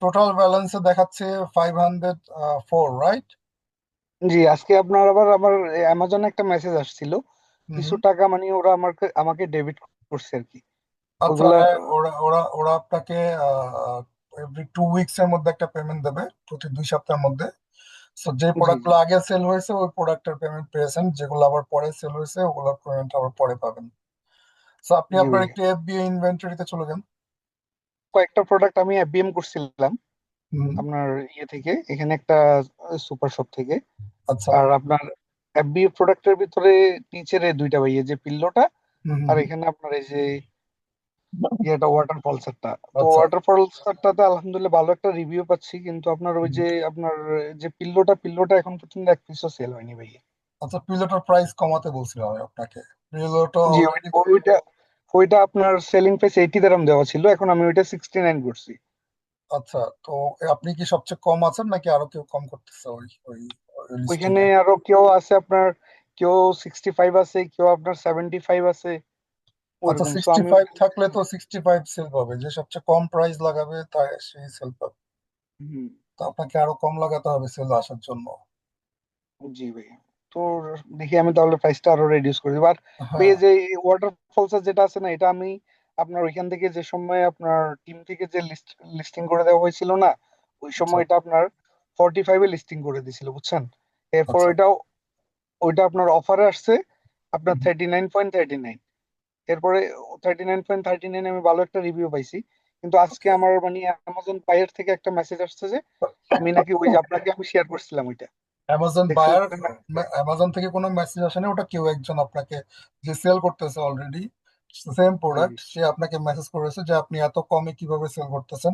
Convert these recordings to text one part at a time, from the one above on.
Total ব্যালেন্সে দেখাচ্ছে 504, right? জি, আজকে আপনার আবার আমার অ্যামাজনে একটা মেসেজ আসছিল, কিছু হুম। টাকা মানে ওরা আমাকে আমাকে ডেবিট করছে আর কি। আচ্ছা, ওগুলা হ্যাঁ, ওরা ওরা ওরা আপনাকে এভরি 2 উইকস এর মধ্যে একটা পেমেন্ট দেবে, প্রতি 2 সপ্তাহের মধ্যে। তো যে জি জি প্রোডাক্টগুলো আগে সেল হয়েছে ওই প্রোডাক্টের পেমেন্ট পেয়েছেন, যেগুলো আবার পরে সেল হয়েছে ওগুলোর পেমেন্ট আবার পরে পাবেন। তো আপনি জি আপনার ভাইয়া, একটি এফবিআই ইনভেন্টরিতে চলে যান। কয়েকটা প্রোডাক্ট আমি এফবিএম করছিলাম হুম। আপনার ইয়ে থেকে, এখানে একটা সুপার শপ থেকে। আচ্ছা। আর আপনার এফবিএ প্রোডাক্টের ভিতরে নিচের এই দুইটা ভাই, এই যে পিল্লোটা হুম হুম আর হুম। এখানে আপনার এই যে ইয়েটা ওয়াটারফল সেটটা। তো আচ্ছা ওয়াটারফল সেটটাতে আলহামদুলিল্লাহ ভালো একটা রিভিউ পাচ্ছি, কিন্তু আপনার ওই যে আপনার যে পিল্লোটা এখন পর্যন্ত এক পিসও সেল হয়নি ভাই। আচ্ছা, পিলোটার প্রাইস কমাতে বলছিলাম আমি আপনাকে। পিলোটা জি, অলরেডি। ওইটা ওইটা আপনার সেলিং প্রাইস 80 দিরহাম দেওয়া ছিল, এখন আমি ওইটা 69 করছি। আচ্ছা, তো আপনি কি সবচেয়ে কম আছেন নাকি আরো কেউ কম করতেছে ওই ওই লিস্টিং ওইখানে এ? আরো কেউ আছে আপনার, কেউ 65 আছে, কেউ আপনার 75 আছে, আচ্ছা, ওইরকম। সো সিক্সটি আমি ফাইভ ওইখান থেকে থাকলে তো 65 সেল পাবে, যে সবচেয়ে কম প্রাইস লাগাবে তাই সেই সেল পাবে। হুম, তো আপনাকে আরো কম লাগাতে হবে সেল আসার জন্য। জি ভাই। তো দেখি আমি তাহলে প্রাইসটা আরো রিডিউস করে দিব। আর ভাই হ্যাঁ। এই যে ওয়াটারফলস যেটা আছে না, এটা আমি আপনার ওইখান থেকে যে সময় আপনার টিম থেকে যে লিস্টিং করে দেওয়া হয়েছিল না, ওই আচ্ছা সময় এটা আপনার 45-এ লিস্টিং করে দিছিল, বুঝছেন। এরপর আচ্ছা। ওইটাও, ওইটা আপনার অফারে আসছে আপনার হুম। 39.39। এরপরে 39.39 আমি ভালো একটা রিভিউ পাইছি, কিন্তু আজকে ওকে। আমার মানে অ্যামাজন বায়ার থেকে একটা মেসেজ আসছে যে আমি নাকি ওই যে আপনাকে আমি শেয়ার করছিলাম ওইটা, অ্যামাজন দেখছেন বায়ার? না? অ্যামাজন থেকে কোনো মেসেজ আসেনি, ওটা কেউ একজন আপনাকে, যে সেল করতেছে অলরেডি সেম জি প্রোডাক্ট, জি সে আপনাকে মেসেজ করেছে যে আপনি এত কমে কিভাবে সেল করতেছেন।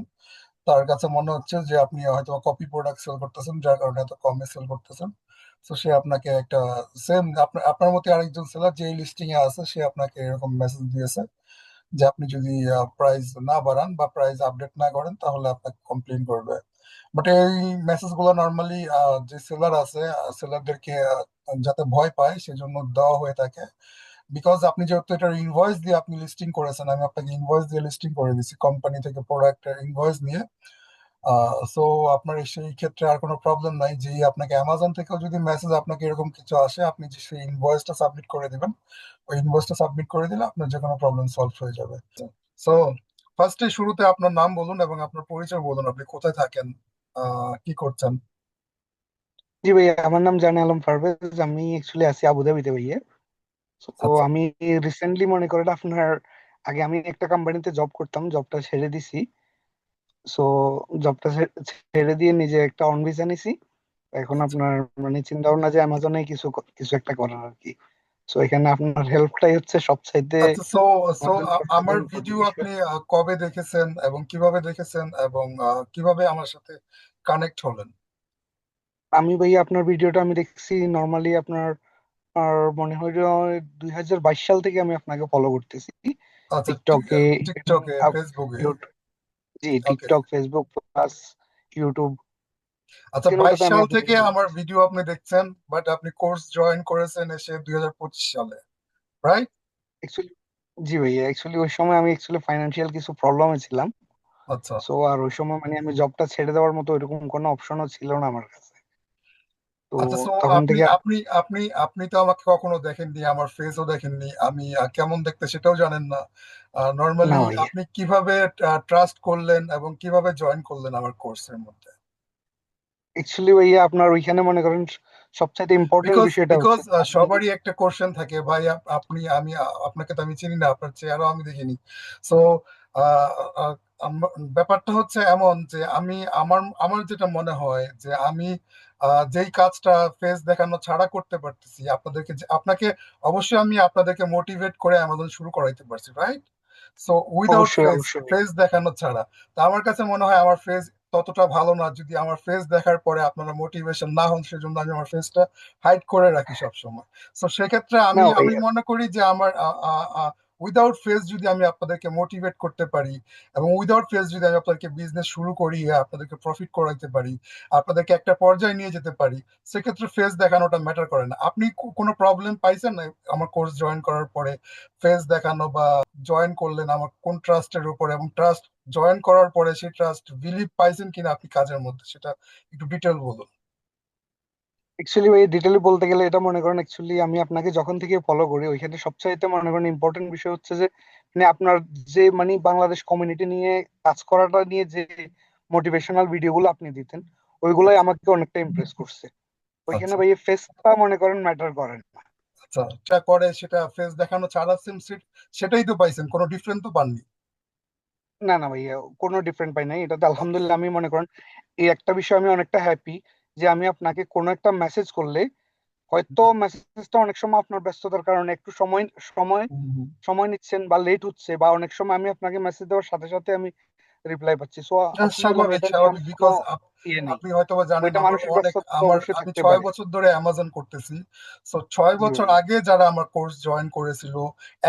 তার কাছে মনে হচ্ছে যে আপনি হয়তো কপি প্রোডাক্ট সেল করতেছেন, যার কারণে এত কমে সেল করতেছেন। তো সে আপনাকে একটা সেম, আপনার আপনার মতো আরেকজন সেলার যে লিস্টিং এ আছে, সে আপনাকে এরকম মেসেজ দিয়েছে যে আপনি যদি প্রাইস না বাড়ান বা প্রাইস আপডেট না করেন তাহলে আপনাকে কমপ্লেইন করবে। বাট এই মেসেজ গুলো নর্মালি যে সেলার আছে, সেলারদেরকে যাতে ভয় পায় সেজন্য দেওয়া হয়ে থাকে। বিকজ আপনি যেহেতু এটার ইনভয়েস দিয়ে আপনি লিস্টিং করেছেন, আমি আপনাকে ইনভয়েস দিয়ে লিস্টিং করে দিচ্ছি কোম্পানি থেকে প্রোডাক্টের ইনভয়েস নিয়ে। সো আপনার সেই ক্ষেত্রে আর কোনো প্রবলেম নাই, যে আপনাকে অ্যামাজন থেকেও যদি মেসেজ আপনাকে এরকম কিছু আসে, আপনি যে সেই ইনভয়েসটা সাবমিট করে দিবেন। ওই ইনভয়েসটা সাবমিট করে দিলে আপনার যে কোনো প্রবলেম সলভ হয়ে যাবে। সো ফার্স্টে শুরুতে আপনার নাম বলুন এবং আপনার পরিচয় বলুন, আপনি কোথায় থাকেন, কি করছেন। জি ভাইয়া, আমার নাম জানে আলম পারভেজ, আমি অ্যাকচুয়ালি আছি আবুধাবিতে ভাইয়া। তো আচ্ছা। আমি রিসেন্টলি মনে করেন আপনার, আগে আমি একটা কোম্পানিতে জব করতাম, জবটা ছেড়ে দিছি। সো জবটা ছেড়ে দিয়ে নিজে একটা অন ভিসা নিছি। এখন আচ্ছা আপনার মানে চিন্তা ভাবনা যে অ্যামাজনে কিছু কিছু একটা করার আর কি। সো এখানে আপনার হেল্পটাই হচ্ছে সবচাইতে আচ্ছা। সো সো আমার জন্য সবচেয়ে আমার ইম্পর্টেন্ট ভিডিও বিষয়। আপনি কবে দেখেছেন এবং কিভাবে দেখেছেন এবং কিভাবে আমার সাথে কানেক্ট হলেন? আমি ভাইয়া আপনার ভিডিওটা আমি দেখছি নর্মালি আপনার, আর মনে হয় যে 2022 সাল থেকে আমি আপনাকে ফলো করতেছি আচ্ছা, টিকটকে এবং টিকটকে, ফেসবুকে। জি ওকে। টিকটক, ফেসবুক প্লাস ইউটিউব, আচ্ছা, 22 তিনোটাতে আমি সাল আপনাকে থেকে follow আমার করছি। ভিডিও আপনি দেখছেন, বাট আপনি কোর্স জয়েন করেছেন এসে 2025 সালে, রাইট? অ্যাকচুয়ালি জি ভাইয়া, অ্যাকচুয়ালি ওই সময় আমি অ্যাকচুয়ালি ফাইন্যান্সিয়াল কিছু প্রবলেমে ছিলাম। আচ্ছা সো আর ওই সময় মানে আমি জবটা ছেড়ে দেওয়ার মতো এরকম কোনো অপশনও ছিল না আমার কাছে। তো আচ্ছা। সো তখন আপনি থেকে আপনি আপনি আপনি তো আমাকে কখনো দেখেননি, আমার ফেসও দেখেননি, আমি কেমন দেখতে সেটাও জানেন না। নর্মালি না ভাইয়া, আপনি কিভাবে ট্রাস্ট করলেন এবং কিভাবে জয়েন করলেন আমার কোর্সের মধ্যে? অ্যাকচুয়ালি ভাইয়া আপনার ওইখানে মনে করেন সবচাইতে ইম্পর্টেন্ট বিকজ বিষয়টা বিকজ হচ্ছে যে আপনি যে, সবারই একটা কোশ্চেন থাকে, ভাই আপনি, আমি আপনাকে তো আমি চিনি না, আপনার চেহারাও আমি দেখিনি। সো ব্যাপারটা হচ্ছে এমন যে আমি, আমার আমার যেটা মনে হয় যে আমি যেই কাজটা ফেস দেখানো ছাড়া করতে পারতেছি আপনাদেরকে, আপনাকে অবশ্যই আমি আপনাদেরকে মোটিভেট করে অ্যামাজন শুরু করাইতে পারছি, রাইট? সো উইদাউট অবশ্যই ফেস, অবশ্যই ভাইয়া। ফেস দেখানো ছাড়া। তো আমার কাছে মনে হয় আমার ফেস ততটা ভালো না, যদি আমার ফেস দেখার পরে আপনারা মোটিভেশন না হন, সেজন্য আমি আমার ফেসটা হাইড করে রাখি সব সময়। তো সেক্ষেত্রে না আমি আমি ভাইয়া, মনে করি যে আমার উইদাউট ফেস যদি আমি আপনাদেরকে মোটিভেট করতে পারি এবং উইদাউট ফেস যদি আমি আপনাদেরকে বিজনেস শুরু করি, আপনাদেরকে প্রফিট করাইতে পারি, আপনাদেরকে একটা পর্যায়ে নিয়ে যেতে পারি, সেক্ষেত্রে ফেস দেখানোটা ম্যাটার করে না। আপনি কোনো প্রবলেম পাইছেন না আমার কোর্স জয়েন করার পরে ফেস দেখানো, বা জয়েন করলেন আমার কোন ট্রাস্টের উপর এবং ট্রাস্ট জয়েন করার পরে সেই ট্রাস্ট বিলিভ পাইছেন কিনা আপনি কাজের মধ্যে, সেটা একটু ডিটেল বলুন। অ্যাকচুয়ালি ভাই ডিটেইলি বলতে গেলে এটা মনে করেন, অ্যাকচুয়ালি আমি আপনাকে যখন থেকে ফলো করি ওইখানে সবচাইতে মনে করেন ইম্পর্টেন্ট বিষয় হচ্ছে যে মানে আপনার যে মানে বাংলাদেশ কমিউনিটি নিয়ে কাজ করাটা নিয়ে যে মোটিভেশনাল ভিডিওগুলো আপনি দিতেন, ওইগুলাই আচ্ছা আমাকে অনেকটা ইমপ্রেস করছে। ওইখানে আচ্ছা ভাই ফেসটা মনে করেন ম্যাটার করেন না। আচ্ছা, সেটা করে সেটা ফেস দেখানো ছাড়া সেম সিট, সেটাই তো পাইছেন, কোনো ডিফারেন্স তো পাননি। না না ভাইয়া, কোনো ডিফারেন্ট পাই নাই এটাতে, ওকে। আলহামদুলিল্লাহ। আমি মনে করেন এই একটা বিষয় আমি অনেকটা হ্যাপি যে আমি আপনাকে কোনো একটা মেসেজ করলে হয়তো মেসেজটা অনেক সময় আপনার ব্যস্ততার কারণে একটু সময় সময় সময় নিচ্ছেন বা লেট হচ্ছে, বা অনেক সময় আমি আপনাকে মেসেজ দেওয়ার সাথে সাথে আমি রিপ্লাই পাচ্ছি। সো আপনার জন্য স্বাভাবিক এটা নিয়ে স্বাভাবিক, আমার কোনো বিকজ ইয়ে নেই। আপনি হয়তো বা জানেন ওইটা আমার মানসিক অনেক, ব্যস্ততা তো আমার অবশ্যই আমি থাকতে ছয় পারে। বছর ধরে অ্যামাজন করতেছি। সো 6 বছর জি আগে যারা আমার কোর্স জয়েন করেছিল,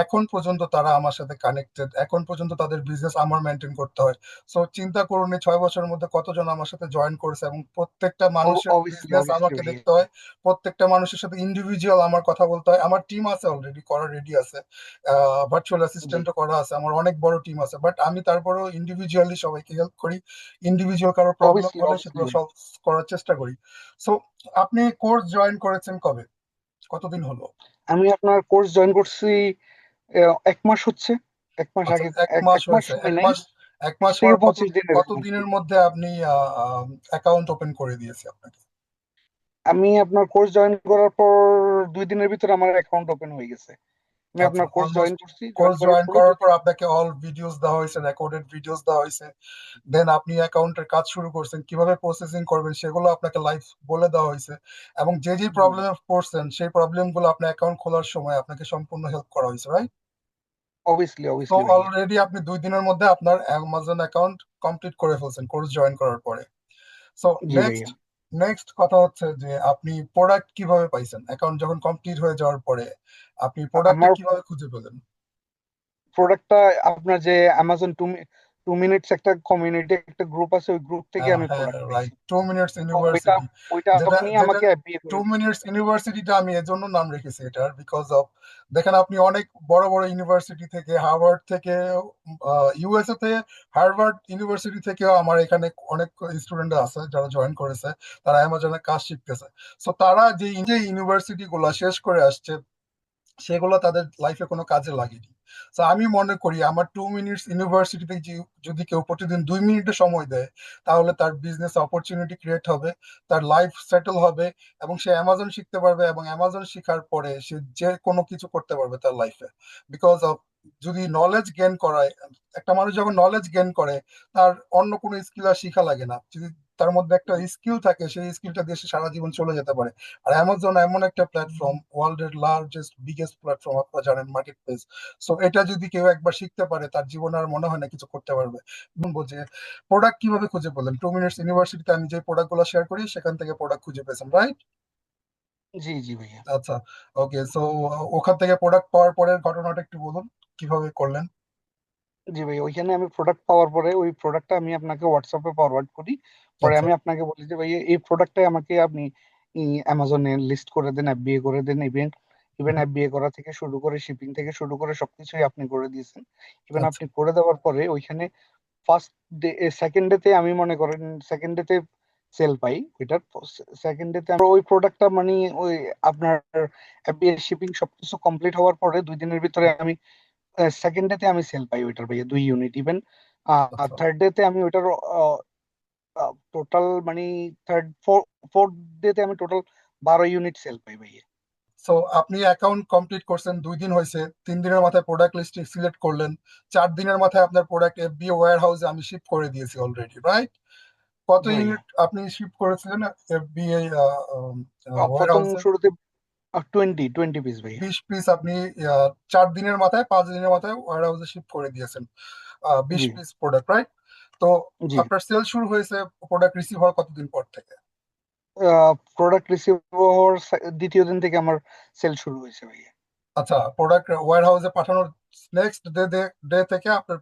এখন পর্যন্ত তারা আমার সাথে কানেক্টেড, এখন পর্যন্ত তাদের বিজনেস আমার মেনটেন করতে হয়। সো চিন্তা করুন এই 6 বছরের মধ্যে কতজন আমার সাথে জয়েন করেছে, এবং প্রত্যেকটা মানুষের অবভিয়াসলি বিজনেস অবভিয়াসলি আমাকে ভাইয়া। দেখতে হয়, প্রত্যেকটা মানুষের সাথে ইন্ডিভিজুয়াল আমার কথা বলতে হয়। আমার টিম আছে অলরেডি, করা রেডি আছে, ভার্চুয়াল জি অ্যাসিস্ট্যান্টও করা আছে, আমার অনেক বড় টিম আছে, বাট আমি তারপরেও ইন্ডিভিজুয়ালি সবাইকে হেল্প করি। ইন্ডিভিজুয়াল কারো প্রবলেম অবভিয়াসলি হলে অবভিয়াসলি সেগুলো ভাই। সলভ করার চেষ্টা করি। সো আপনি কোর্স জয়েন করেছেন কবে, কতদিন হলো? আমি আপনার কোর্স জয়েন করছি 1 মাস হচ্ছে। 1 মাস আচ্ছা, আগে। এক এক মাস মাস হয়েছে, হয় এক নাই, মাস। এক বিশ মাস থেকে হওয়ার কত, 25 দিন এরকম আর কি। দিনের মধ্যে আপনি অ্যাকাউন্ট ওপেন করে দিয়েছে আপনাকে? আমি আপনার কোর্স জয়েন করার পর 2 দিনের ভিতরে আমার অ্যাকাউন্ট ওপেন হয়ে গেছে। আমি আচ্ছা, আপনার কোর্স জয়েন অলমোস্ট। করছি, জয়েন কোর্স করার জয়েন পরে করার 2 দিন। পর আপনাকে অল ভিডিওস দেওয়া হয়েছে, রেকর্ডেড ভিডিওস দেওয়া হয়েছে, দেন আপনি অ্যাকাউন্টের কাজ শুরু করছেন, কিভাবে প্রসেসিং করবেন সেগুলো আপনাকে লাইভ বলে দেওয়া হয়েছে, এবং যে যে জি প্রবলেমে পড়ছেন সেই প্রবলেমগুলো আপনার অ্যাকাউন্ট খোলার সময় আপনাকে সম্পূর্ণ হেল্প করা হয়েছে, রাইট? অবভিয়াসলি তো অবভিয়াসলি ভাইয়া। অলরেডি আপনি 2 দিনের মধ্যে আপনার অ্যামাজন অ্যাকাউন্ট কমপ্লিট করে ফেলছেন কোর্স জয়েন করার পরে। সো জি নেক্সট, ভাইয়া। কথা হচ্ছে যে আপনি প্রোডাক্ট কিভাবে পাইছেন অ্যাকাউন্ট যখন কমপ্লিট হয়ে যাওয়ার পরে, আপনি প্রোডাক্টটা আমার কিভাবে খুঁজে পেলেন? প্রোডাক্টটা আপনার যে অ্যামাজন 2 মিনিটস একটা কমিউনিটি একটা গ্রুপ আছে, ওই গ্রুপ থেকে আমি হ্যাঁ, প্রোডাক্ট পাইছি। রাইট, 2 মিনিটস তো ওইটা ইউনিভার্সিটি। ওইটা যেটা আপনি যেটা আমাকে বিয়ে টু করে দিয়েছেন। মিনিটস ইউনিভার্সিটিটা আমি এজন্য নাম রেখেছি এটার, বিকজ অফ, দেখেন আপনি অনেক বড় বড় ইউনিভার্সিটি থেকে, হার্ভার্ড থেকে, ইউএসএ তে হার্ভার্ড ইউনিভার্সিটি থেকেও আমার এখানে অনেক স্টুডেন্ট আছে যারা জয়েন করেছে, তারা অ্যামাজনে কাজ শিখতেছে। সো তারা যে ইউনিভার্সিটি গুলা শেষ করে আসছে সেগুলো তাদের লাইফে কোনো কাজে লাগেনি। তো আমি মনে করি আমার 2 মিনিটস ইউনিভার্সিটিতে যদি কেউ প্রতিদিন 2 মিনিটে সময় দেয়, তাহলে তার বিজনেস অপরচুনিটি ক্রিয়েট হবে, তার লাইফ সেটেল হবে, এবং সে অ্যামাজন শিখতে পারবে, এবং অ্যামাজন শেখার পরে সে যে কোনো কিছু করতে পারবে তার লাইফে। বিকজ অফ, যদি নলেজ গেইন করায়, একটা মানুষ যখন নলেজ গেইন করে, তার অন্য কোনো স্কিল আর শিখা লাগে না। যদি তার মধ্যে একটা স্কিল থাকে, সেই স্কিলটা দিয়ে সে সারা জীবন চলে যেতে পারে। আর অ্যামাজন এমন একটা প্ল্যাটফর্ম, ওয়ার্ল্ডের লার্জেস্ট বিগেস্ট প্ল্যাটফর্ম, আপনারা জানেন, মার্কেট প্লেস। সো এটা যদি কেউ একবার শিখতে পারে, তার জীবনে আর মনে হয় না কিছু করতে পারবে। বলবো যে প্রোডাক্ট কিভাবে খুঁজে পেলেন? 2 মিনিটস ইউনিভার্সিটিতে আমি যে প্রোডাক্ট গুলো শেয়ার করি সেখান থেকে প্রোডাক্ট খুঁজে পেয়েছেন, রাইট? জি জি ভাইয়া। আচ্ছা, ওকে। সো ওখান থেকে প্রোডাক্ট পাওয়ার পরের ঘটনাটা একটু বলুন, কিভাবে করলেন? জি ভাই, ওইখানে আমি প্রোডাক্ট পাওয়ার পরে ওই প্রোডাক্টটা আমি আপনাকে হোয়াটসঅ্যাপে ফরওয়ার্ড করি। পরে আচ্ছা। আমি আপনাকে বলি যে ভাই এই প্রোডাক্টটাই আমাকে আপনি অ্যামাজনে লিস্ট করে দেন, এফবিএ করে দেন। ইভেন ইভেন হুম, এফবিএ করা থেকে শুরু করে শিপিং থেকে শুরু করে সবকিছুই আপনি করে দিয়েছেন। ইভেন আচ্ছা। আপনি করে দেওয়ার পরে ওইখানে ফার্স্ট ডে, সেকেন্ড ডেতে আমি মনে করেন সেকেন্ড ডেতে সেল পাই ওইটার। সেকেন্ড ডেতে আমরা ওই প্রোডাক্টটা মানে ওই আপনার এফবিএ শিপিং সবকিছু কমপ্লিট হওয়ার পরে 2 দিনের ভিতরে আমি সেকেন্ড ডেতে আমি সেল পাই ওইটার ভাইয়া 2 ইউনিট। ইভেন আচ্ছা। থার্ড ডেতে আমি ওইটার টোটাল মানে ফোর্থ ডেতে আমি টোটাল 12 ইউনিট সেল পাই ভাইয়া। সো আপনি অ্যাকাউন্ট কমপ্লিট করছেন, 2 দিন হয়েছে, 3 দিনের মাথায় প্রোডাক্ট লিস্টিং সিলেক্ট করলেন, 4 দিনের মাথায় আপনার প্রোডাক্ট এফবিএ ওয়্যার হাউসে আমি শিপ করে দিয়েছি অলরেডি, রাইট? কত জি ভাইয়া। ইউনিট আপনি শিপ করেছিলেন এফবিএ ওয়্যার প্রথম হাউসে? শুরুতে 20 পিস ভাইয়া। 20 পিস আপনি 4 দিনের মাথায়, 5 দিনের মাথায় ওয়্যার হাউসে শিপ করে দিয়েছেন, বিশ জি পিস প্রোডাক্ট, রাইট? তো জি। আপনার সেল শুরু হয়েছে প্রোডাক্ট রিসিভ হওয়ার কতদিন পর থেকে? প্রোডাক্ট রিসিভ হওয়ার দ্বিতীয় দিন থেকে আমার সেল শুরু হয়েছে ভাইয়া। আচ্ছা, প্রোডাক্ট ওয়্যার হাউসে পাঠানোর নেক্সট ডে ডে থেকে আপনার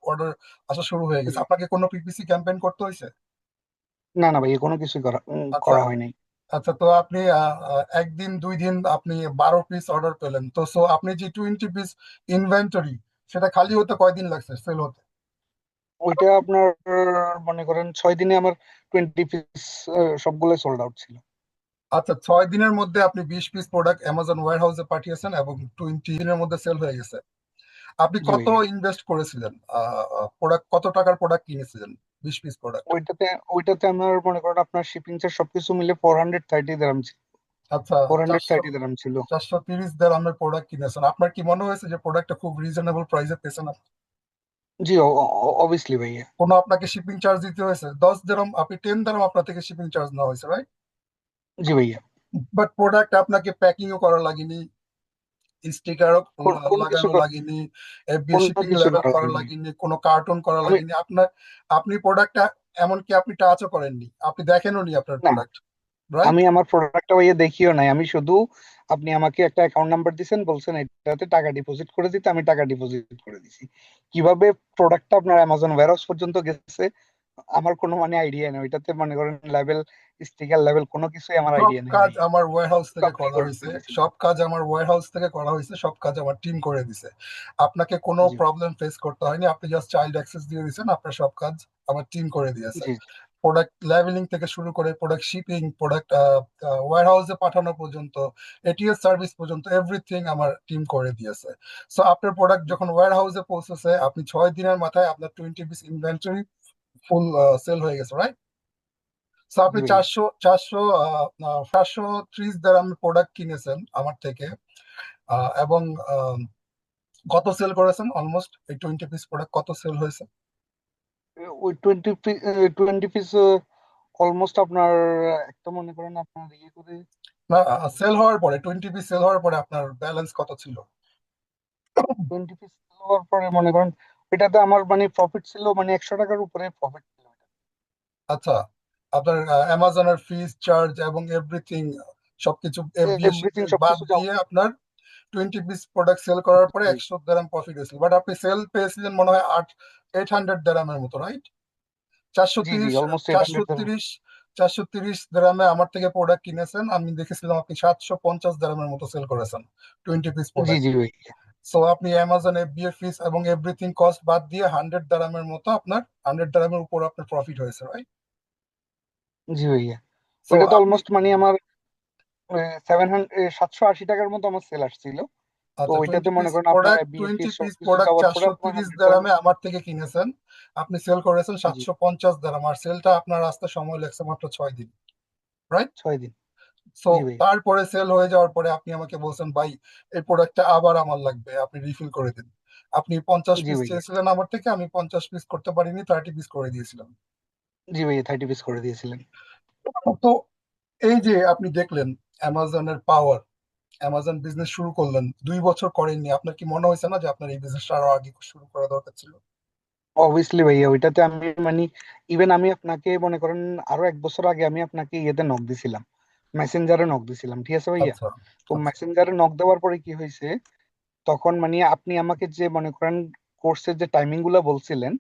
অর্ডার আসা শুরু হয়ে গেছে, জি। আপনাকে কোনো পিপিসি ক্যাম্পেইন করতে হয়েছে? না না ভাইয়া, কোনো কিছুই আচ্ছা। করা হয় নাই। আচ্ছা, তো আপনি একদিন 2 দিন আপনি 12 পিস অর্ডার পেলেন, তো সো আপনি যে 20 পিস ইনভেন্টরি, সেটা খালি হতে কয়দিন লাগছে সেল হতে? ওইটা আপনার মনে করেন 6 দিনে আমার 20 পিস সবগুলো সোল্ড আউট ছিল। আচ্ছা, 6 দিনের মধ্যে আপনি 20 পিস প্রোডাক্ট অ্যামাজন ওয়্যার হাউসে পাঠিয়েছেন এবং 20 দিনের মধ্যে সেল হয়ে গেছে। আপনি জি কত ভাইয়া। ইনভেস্ট করেছিলেন? প্রোডাক্ট কত টাকার প্রোডাক্ট কিনেছিলেন? 20 পিস প্রোডাক্ট। ওইটাতে ওইটাতে আমার মনে করেন আপনার শিপিং চার্জ সবকিছু মিলে 430 দিরহাম ছিল। আচ্ছা, ফোর হান্ড্রেড 400 থার্টি দিরহাম ছিল। 430 দিরহামের প্রোডাক্ট কিনেছেন। আপনার কি মনে হয়েছে যে প্রোডাক্টটা খুব রিজনেবল প্রাইসে পেয়েছেন আপনি? জি, অবভিয়াসলি ভাইয়া। কোনো আপনাকে শিপিং চার্জ দিতে হয়েছে? 10 দিরহাম, আপনি 10 দিরহাম আপনার থেকে শিপিং চার্জ নেওয়া হয়েছে, রাইট? জি ভাইয়া। বাট প্রোডাক্ট আপনাকে প্যাকিংও করা লাগেনি, স্টিকারও কোনো কিছু লাগানো লাগেনি, এফবিএ কোনো শিপিং কিছু লেবেল করা করা লাগেনি। লাগেনি, কোনো কার্টুন করা আমি লাগেনি আপনার। আপনি প্রোডাক্টটা এমনকি আপনি টাচও করেননি, আপনি দেখেনও নি আপনার না, প্রোডাক্ট, রাইট? আমি আমার প্রোডাক্টটা ভাইয়া দেখিও নাই। আমি শুধু, আপনি আমাকে একটা অ্যাকাউন্ট নাম্বার দিছেন, বলছেন এটাতে টাকা ডিপোজিট করে দিতে, আমি টাকা ডিপোজিট করে দিছি। কিভাবে প্রোডাক্টটা আপনার অ্যামাজন ওয়্যারহাউস পর্যন্ত গেছে আমার কোনো মানে আইডিয়া নেই। ওইটাতে মনে করেন লেভেল, স্টিকার লেভেল কোনো কিছুই আমার সব আইডিয়া নেই কাজ ভাইয়া। আমার ওয়্যার হাউস শুধু থেকে আপনি করা করে হয়েছে। দিয়েছেন। সব কাজ আমার ওয়্যার হাউস থেকে করা হয়েছে, সব কাজ আমার টিম করে দিছে। আপনাকে কোনো জি ভাই। প্রবলেম ফেস করতে হয়নি, আপনি জাস্ট চাইল্ড অ্যাক্সেস দিয়ে দিয়েছেন, আপনার সব কাজ আমার টিম করে দিয়েছে। জি প্রোডাক্ট লেভেলিং থেকে শুরু করে প্রোডাক্ট শিপিং, প্রোডাক্ট ওয়্যার হাউসে পাঠানো পর্যন্ত, এটিএস সার্ভিস পর্যন্ত এভরিথিং আমার টিম করে দিয়েছে। সো আপনার প্রোডাক্ট জি যখন ওয়্যার হাউসে পৌঁছেছে, আপনি 6 দিনের মাথায় আপনার 20 পিস ইনভেন্টরি ফুল সেল হয়ে গেছে, রাইট? সো আপনি জি ভাইয়া। 430 দ্বারা প্রোডাক্ট কিনেছেন আমার থেকে, এবং কত সেল করেছেন? অলমোস্ট এই 20 পিস প্রোডাক্ট কত সেল হয়েছে? ওই 20 পিস অলমোস্ট আপনার একটা মনে করেন আপনার ইয়ে করে না, সেল হওয়ার পরে, 20 পিস সেল হওয়ার পরে আপনার ব্যালেন্স কত ছিল? 20 পিস হওয়ার পরে মনে করেন এটাতে আমার মানে প্রফিট ছিল মানে 100 টাকার উপরে প্রফিট ছিল এটা। আচ্ছা, আপনার অ্যামাজনের ফিস চার্জ এবং এভরিথিং, সবকিছু এফবিএ এভরিথিং শিপিং বাদ সবকিছু যাও। দিয়ে আপনার 20 পিস প্রোডাক্ট সেল করার পরে 100 দিরহাম প্রফিট হয়েছিল, বাট আপনি সেল পেয়েছিলেন মনে হয় 800 দিরহামের মতো, রাইট? চারশো জি জি, তিরিশ অলমোস্ট 800 চারশো তিরিশ 430 দিরহামে আমার থেকে প্রোডাক্ট কিনেছেন, আমি দেখেছিলাম আপনি 750 দিরহামের মতো সেল করেছেন 20 পিস জি প্রোডাক্ট। জি ভাই। সো আপনি অ্যামাজন এফবিএ ফিস এবং এভরিথিং কস্ট বাদ দিয়ে 100 দিরহামের মতো, আপনার 100 দিরহামের উপর আপনার প্রফিট হয়েছে, রাইট? জি ভাইয়া। সো ওইটাতে আপনি, অলমোস্ট মানে আমার 780 টাকার মতো আমার সেল আসছিল। তো আচ্ছা, ওইটাতে টোয়েন্টি মনে পিস করেন আপনার প্রোডাক্ট বিএফপি 20 পিস সবকিছু প্রোডাক্ট যাওয়ার পরে চারশো আপনার তিরিশ 100 দিরহাম। দিরহামে আমার থেকে কিনেছেন, আপনি সেল করেছেন জি, 750 দিরহাম, আর সেলটা আপনার আসতে সময় লাগছে মাত্র 6 দিন, রাইট? 6 দিন। সো জি ভাইয়া। তারপরে সেল হয়ে যাওয়ার পরে আপনি আমাকে বলছেন, ভাই এই প্রোডাক্টটা আবার আমার লাগবে, আপনি রিফিল করে দিন। আপনি পঞ্চাশ জি পিস ভাইয়া। চেয়েছিলেন আমার থেকে, আমি 50 পিস করতে পারিনি, 30 পিস করে দিয়েছিলাম। জি ভাইয়া, 30 পিস করে দিয়েছিলেন। তো এই যে আপনি দেখলেন অ্যামাজনের পাওয়ার, অ্যামাজন বিজনেস শুরু করলেন, 2 বছর করেননি, আপনার কি মনে হয়েছে না যে আপনার এই বিজনেসটা আরো আগে শুরু করা দরকার ছিল? অবভিয়াসলি ভাইয়া, ওইটাতে আমি মানে ইভেন আমি আপনাকে মনে করেন আরো 1 বছর আগে আমি আপনাকে ইয়েতে নক দিছিলাম, মেসেঞ্জারে নক দিছিলাম, ঠিক আছে ভাইয়া? আচ্ছা, তো আচ্ছা। মেসেঞ্জারে নক দেওয়ার পরে কি হয়েছে, তখন মানে আপনি আমাকে যে মনে করেন কোর্সের যে টাইমিং গুলা বলছিলেন,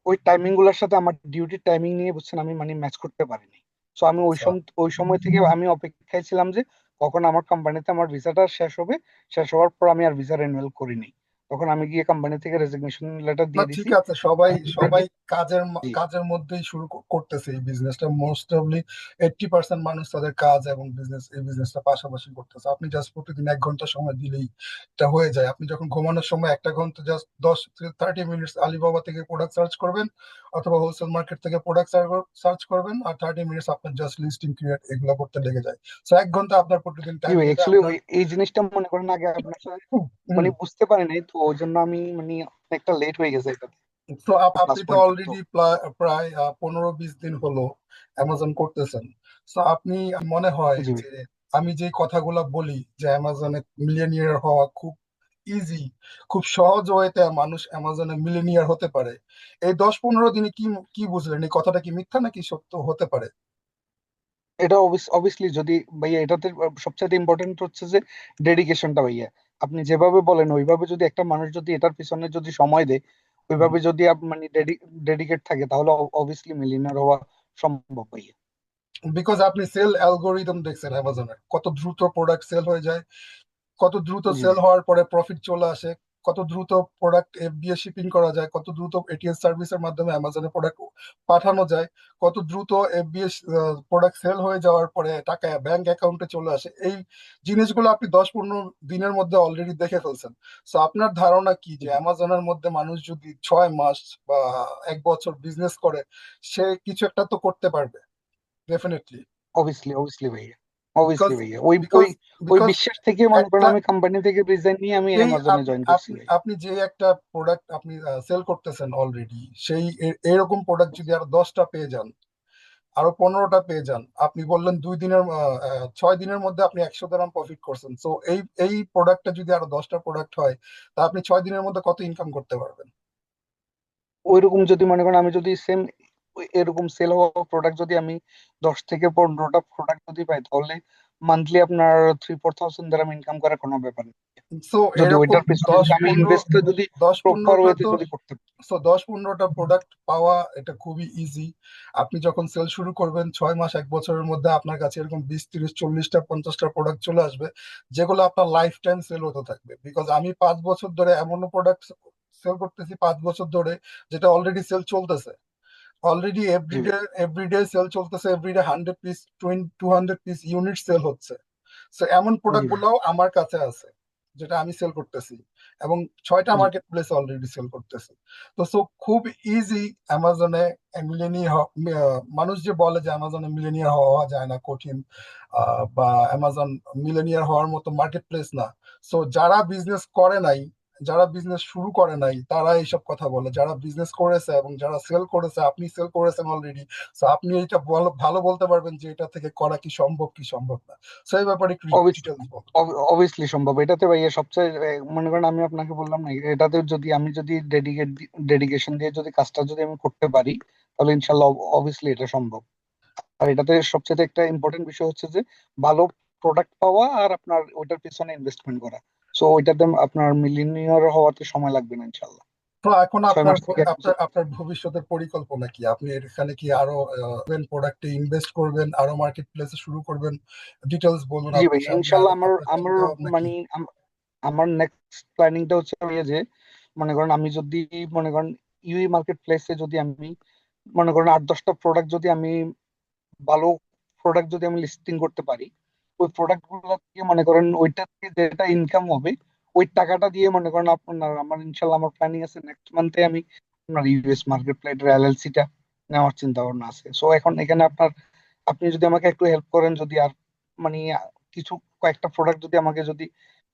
ওই টাইমিং গুলোর সাথে আমার ডিউটির টাইমিং নিয়ে বুঝছেন আমি মানে ম্যাচ করতে পারিনি। সো আমি আচ্ছা, ওই সময় থেকে আমি অপেক্ষায় ছিলাম যে কখন আমার কোম্পানিতে আমার ভিসাটা শেষ হবে। শেষ হওয়ার পর আমি আর ভিসা রিনিউয়াল করিনি। তখন আমি গিয়ে কোম্পানি থেকে রেজিগনেশন লেটার না, দিয়ে ঠিক দিছি। আছে, সবাই তারপরে সবাই কাজের জি কাজের মধ্যেই শুরু করতেছে এই বিজনেসটা। মোস্ট অফলি 80% মানুষ তাদের কাজ এবং বিজনেস, এই বিজনেসটা পাশাপাশি করতেছে। আপনি জাস্ট প্রতিদিন 1 ঘন্টা সময় দিলেই এটা হয়ে যায়। আপনি যখন ঘুমানোর সময় 1 ঘন্টা জাস্ট 10 থেকে 30 মিনিট আলিবাবা থেকে প্রোডাক্ট সার্চ করবেন, অথবা হোলসেল মার্কেট থেকে প্রোডাক্ট সার্চ করবেন, আর 30 মিনিট আপনার জাস্ট লিস্টিং ক্রিয়েট এগুলো করতে লেগে যায়। সো 1 ঘন্টা আপনার প্রতিদিন জি টাইম ভাই, দিলে অ্যাকচুয়ালি আপনার, এই জিনিসটা মনে করেন আগে আপনার সাথে হুম, মানে বুঝতে পারি নাই, তো ওই জন্য আমি মানে অনেকটা লেট হয়ে গেছে এটাতে তো প্লাস আপনি তো পয়েন্ট তো। অলরেডি প্রায় 15-20 দিন হলো অ্যামাজন করতেছেন। তো আপনি, মনে হয় জি ভাই। যে আমি যে কথাগুলো বলি যে অ্যামাজনে মিলিয়নিয়ার হওয়া খুব ইজি, খুব সহজ ওয়েতে মানুষ অ্যামাজনে মিলিয়নিয়ার হতে পারে, এই 10-15 দিনে কি কি বুঝলেন? এই কথাটা কি মিথ্যা নাকি সত্য হতে পারে? এটা অবভিয়াসলি যদি ভাইয়া, এটাতে সবচেয়ে ইম্পর্টেন্ট হচ্ছে যে ডেডিকেশনটা ভাইয়া। আপনি যেভাবে বলেন ওইভাবে যদি একটা মানুষ যদি এটার পিছনে যদি সময় দেয়, ওইভাবে যদি মানে ডেডিকেট থাকে, তাহলে অবভিয়াসলি মিলিয়নার হওয়া সম্ভব ভাইয়া। বিকজ আপনি সেল অ্যালগোরিদম দেখছেন অ্যামাজনের, কত দ্রুত প্রোডাক্ট সেল হয়ে যায়, কত দ্রুত জি সেল ভাই। হওয়ার পরে প্রফিট চলে আসে, কত দ্রুত প্রোডাক্ট এফবিএ শিপিং করা যায়, কত দ্রুত এটিএস সার্ভিসের মাধ্যমে অ্যামাজনে প্রোডাক্ট পাঠানো যায়, কত দ্রুত এফবিএ প্রোডাক্ট সেল হয়ে যাওয়ার পরে টাকা ব্যাংক অ্যাকাউন্টে চলে আসে, এই জিনিসগুলো আপনি 10-15 দিনের মধ্যে অলরেডি দেখে ফেলছেন। সো আপনার ধারণা কি যে অ্যামাজনের মধ্যে মানুষ যদি 6 মাস বা 1 বছর বিজনেস করে, সে কিছু একটা তো করতে পারবে ডেফিনেটলি। অবভিয়াসলি, অবভিয়াসলি ভাইয়া, অবভিয়াসলি বিকজ ভাইয়া, ওই ওই বিকজ ওই বিকজ বিশ্বাস থেকে মনে করেন একটা আমি কোম্পানি থেকে রিজাইন নিয়ে আমি এই অ্যামাজনে আপনি জয়েন করছি আপনি ভাই। আপনি যে একটা প্রোডাক্ট আপনি সেল করতেছেন অলরেডি, সেই এরকম প্রোডাক্ট যদি আরো 10টা পেয়ে যান, আরো 15টা পেয়ে যান, আপনি বললেন 2 দিনের 6 দিনের মধ্যে আপনি 100 দিরহাম প্রফিট করছেন, সো এই এই প্রোডাক্টটা যদি আরো 10টা প্রোডাক্ট হয়, তা আপনি 6 দিনের মধ্যে কত ইনকাম করতে পারবেন? ওইরকম যদি মনে করেন আমি যদি সেম এরকম সেল হওয়া প্রোডাক্ট যদি আমি 10 থেকে 15টা প্রোডাক্ট যদি পাই, তাহলে মান্থলি আপনার 3-4 thousand দ্বারা ইনকাম করার কোনো ব্যাপার নেই, সো যদি এরকম ওইটার পিছনে দশ যদি আমি পনেরো ইনভেস্ট যদি দশ প্রপার পনেরোটা ওয়েতে তো যদি করতে পারি। 10-15টা প্রোডাক্ট পাওয়া এটা খুবই ইজি। আপনি যখন সেল শুরু করবেন 6 মাস 1 বছরের মধ্যে আপনার কাছে এরকম 20-30-40টা 50টা প্রোডাক্ট চলে আসবে, যেগুলো আপনার লাইফ টাইম সেল হতে থাকবে। বিকজ আমি 5 বছর ধরে এমনও প্রোডাক্ট সেল করতেছি 5 বছর ধরে, যেটা অলরেডি সেল চলতেছে, অলরেডি জি এভরিডে এভরিডে সেল চলতেছে, everyday 100 piece 200 piece unit sale হচ্ছে। সো এমন জি প্রোডাক্ট ভাই, গুলাও আমার কাছে আছে, যেটা আমি সেল করতেছি, এবং 6টা জি মার্কেট প্লেসে অলরেডি সেল করতেছি। তো সো খুব ইজি অ্যামাজনে মিলেনিয়ার। মানুষ যে বলে যে অ্যামাজনে মিলেনিয়ার হওয়া যায় না, কঠিন, বা অ্যামাজন মিলেনিয়ার হওয়ার মতো মার্কেট প্লেস না। সো যারা বিজনেস করে নাই, যারা বিজনেস শুরু করে নাই, তারা এইসব কথা বলে। যারা বিজনেস করেছে এবং যারা সেল করেছে, আপনি সেল করেছেন অলরেডি, সো আপনি এটা ভালো বলতে পারবেন যে এটা থেকে করা কি সম্ভব কি সম্ভব না। সেই ব্যাপারে একটু ডিটেলস বলুন। অবভিয়াসলি সম্ভব। এটাতে ভাইয়া সবচেয়ে মনে করেন আমি আপনাকে বললাম না, এটাতে যদি আমি যদি ডেডিকেশন দিয়ে যদি কাজটা যদি আমি করতে পারি, তাহলে ইনশাল্লাহ অবভিয়াসলি এটা সম্ভব। আর এটাতে সবচেয়ে একটা ইম্পর্টেন্ট বিষয় হচ্ছে যে ভালো প্রোডাক্ট পাওয়া আর আপনার ওইটার পিছনে ইনভেস্টমেন্ট করা। সো ওইটাতে আপনার মিলিনিয়ার হওয়াতে সময় লাগবে না ইনশাল্লাহ। তো এখন 6 মাস থেকে 1 বছর। আপনার আপনার ভবিষ্যতের পরিকল্পনা কি? আপনি এখানে কি আরো প্রোডাক্টে ইনভেস্ট করবেন, আরো মার্কেট প্লেসে শুরু করবেন? ডিটেলস বলুন জি ভাই, আপনার সামনে আর ইনশাল্লাহ আমার আপনার আমার চিন্তা ভাবনা কি? মানে আমার নেক্সট প্ল্যানিংটা হচ্ছে ইয়ে যে মনে করেন আমি যদি মনে করেন ইউই মার্কেট প্লেসে যদি আমি মনে করেন 8-10টা প্রোডাক্ট যদি আমি ভালো প্রোডাক্ট যদি আমি লিস্টিং করতে পারি, ওই প্রোডাক্ট গুলো থেকে মনে করেন ওইটা থেকে যেটা ইনকাম হবে, ওই টাকাটা দিয়ে মনে করেন আপনার আমার ইনশাল্লাহ আমার প্ল্যানিং আছে নেক্সট মান্থে আমি আপনার ইউএস মার্কেট প্লেসের এলএলসি টা নেওয়ার চিন্তা ভাবনা আছে। সো এখন এখানে আপনি যদি আমাকে একটু হেল্প করেন, যদি আর মানে কিছু কয়েকটা প্রোডাক্ট যদি আমাকে যদি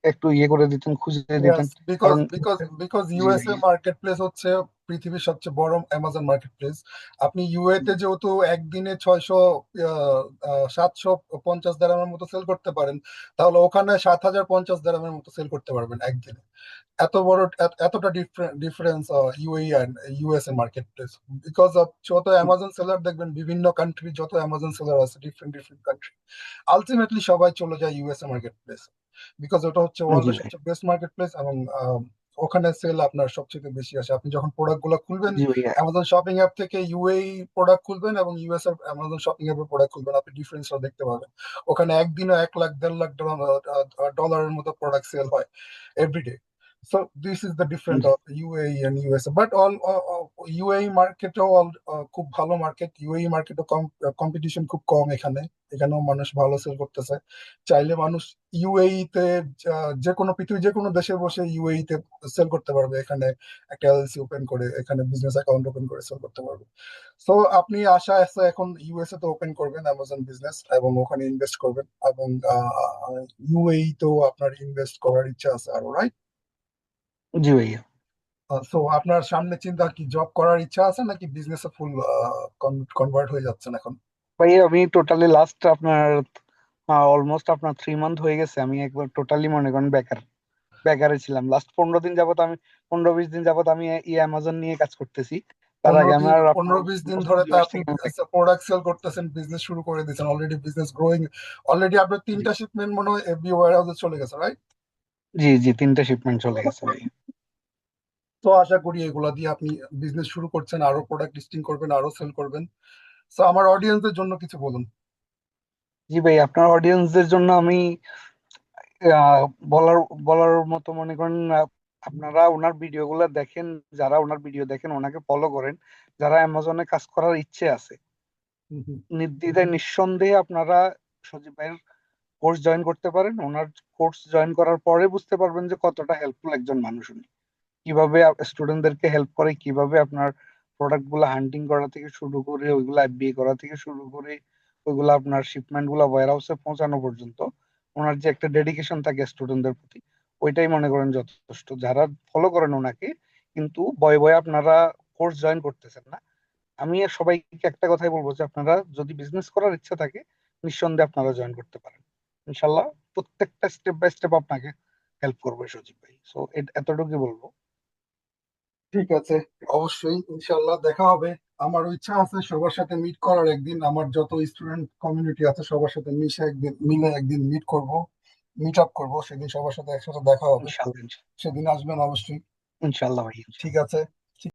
একটু ইয়ে করে দিতেন, খুঁজে দিতেন। ইয়াস, বিকজ কারণ বিকজ বিকজ জি ইউএসএ ভাইয়া, মার্কেট প্লেস হচ্ছে পৃথিবীর সবচেয়ে বড় অ্যামাজন মার্কেট প্লেস। আপনি ইউএ তে যেহেতু একদিনে 750 দিরহামের মতো সেল করতে পারেন, তাহলে ওখানে 7,050 দিরহামের মতো সেল করতে পারবেন একদিনে। এত বড় এতটা ডিফারেন্স ইউএই আর USA market place. Because of যত অ্যামাজন সেলার দেখবেন, বিভিন্ন কান্ট্রি যত অ্যামাজন সেলার আছে, ডিফারেন্ট ডিফারেন্ট কান্ট্রি, আলটিমেটলি সবাই চলে যায় ইউএসএ মার্কেট প্লেস। বিকজ ওটা হচ্ছে জি ওয়ার্ল্ডের ভাই, সবচেয়ে বেস্ট মার্কেট প্লেস, এবং ওখানে সেল আপনার সবচেয়ে বেশি আসে। আপনি যখন প্রোডাক্ট গুলো খুলবেন জি ভাইয়া, অ্যামাজন শপিং অ্যাপ থেকে, ইউএই প্রোডাক্ট খুলবেন এবং ইউএস এর অ্যামাজন শপিং অ্যাপের প্রোডাক্ট খুলবেন, আপনি ডিফারেন্সটা দেখতে পাবেন। ওখানে একদিনও 1 লাখ 1.5 লাখ ডলারের মতো প্রোডাক্ট সেল হয় everyday. So this is the difference জি of UAE and USA. But all UAE মার্কেটও খুব ভালো মার্কেট। ইউএই মার্কেটও কম্পিটিশন খুব কম এখানে, এখানেও মানুষ ভালো সেল করতেছে। চাইলে মানুষ ইউএই তে যে কোনো পৃথিবীর যে কোনো দেশে বসে ইউএই তে সেল করতে পারবে। এখানে একটা এলএলসি ওপেন করে, এখানে বিজনেস অ্যাকাউন্ট ওপেন করে সেল করতে পারবে। সো আপনি আশা আছে এখন ইউএসএ তে ওপেন করবেন অ্যামাজন বিজনেস, এবং ওখানে ইনভেস্ট করবেন, এবং ইউএই তেও আপনার ইনভেস্ট করার ইচ্ছা আছে আরো, রাইট? জি ভাইয়া। সো আপনার সামনে চিন্তা কি, জব করার ইচ্ছা আছে নাকি বিজনেসে ফুল কনভার্ট হয়ে যাচ্ছেন এখন? ভাইয়া আমি টোটালি লাস্ট আপনার অলমোস্ট আপনার 3 মান্থ হয়ে গেছে, আমি একবার টোটালি মনে করেন বেকারে ছিলাম। লাস্ট 15 দিন যাবত আমি 15-20 দিন যাবত আমি এই অ্যামাজন নিয়ে কাজ করতেছি। তার পনেরো আগে দিন আমার আপনার 15-20 দিন অলমোস্ট ধরে তো 2 মাস আপনি থেকে আমি প্রোডাক্ট সেল করতেছেন, বিজনেস শুরু করে দিয়েছেন অলরেডি, বিজনেস গ্রোয়িং। অলরেডি আপনার জি 3টা শিপমেন্ট মনে হয় এফবি ওয়্যার হাউসে চলে গেছে, রাইট? জি জি, 3টে শিপমেন্ট চলে গেছে ভাইয়া। তো আশা করি এগুলা দিয়ে আপনি বিজনেস শুরু করছেন, আরো প্রোডাক্ট লিস্টিং করবেন, আরো সেল করবেন। তো আমার অডিয়েন্সের জন্য কিছু বলুন। জি ভাই, আপনার অডিয়েন্সদের জন্য আমি আহ, বলার বলার মতো মনে করেন আপনারা ওনার ভিডিওগুলো দেখেন, যারা ওনার ভিডিও দেখেন ওনাকে ফলো করেন, যারা অ্যামাজনে কাজ করার ইচ্ছে আছে, হুম, হুম। নির্দ্বিধায় নিঃসন্দেহে আপনারা সজীব ভাইয়ের কোর্স জয়েন করতে পারেন। ওনার কোর্স জয়েন করার পরে বুঝতে পারবেন যে কতটা হেল্পফুল একজন মানুষ উনি, কিভাবে স্টুডেন্টদেরকে হেল্প করে, কিভাবে আপনার প্রোডাক্ট গুলা হান্টিং করা থেকে শুরু করে ওইগুলা এফবিএ করা থেকে শুরু করে ওইগুলা আপনার শিপমেন্ট গুলা ওয়্যার হাউসে পৌঁছানো পর্যন্ত ওনার যে একটা ডেডিকেশন থাকে স্টুডেন্টদের প্রতি, ওইটাই মনে করেন যথেষ্ট। যারা ফলো করেন ওনাকে কিন্তু ভয়ে ভয়ে আপনারা কোর্স জয়েন করতেছেন না, আমি আর সবাইকে একটা কথাই বলবো যে আপনারা যদি বিজনেস করার ইচ্ছা থাকে নিঃসন্দেহে আপনারা জয়েন করতে পারেন। ইনশাল্লাহ প্রত্যেকটা স্টেপ বাই স্টেপ আপনাকে হেল্প করবে সজীব ভাই। সো এতটুকুই বলবো। ঠিক আছে, অবশ্যই ইনশাল্লাহ দেখা হবে। আমারও ইচ্ছা আছে সবার সাথে মিট করার, একদিন আমার যত স্টুডেন্ট কমিউনিটি আছে সবার সাথে মিলে একদিন মিট আপ করবো, সেদিন সবার সাথে একসাথে দেখা হবে। ইনশাল্লাহ, সেদিন আসবেন অবশ্যই। ইনশাল্লাহ ভাই, ঠিক ইনশাল্লাহ। আছে।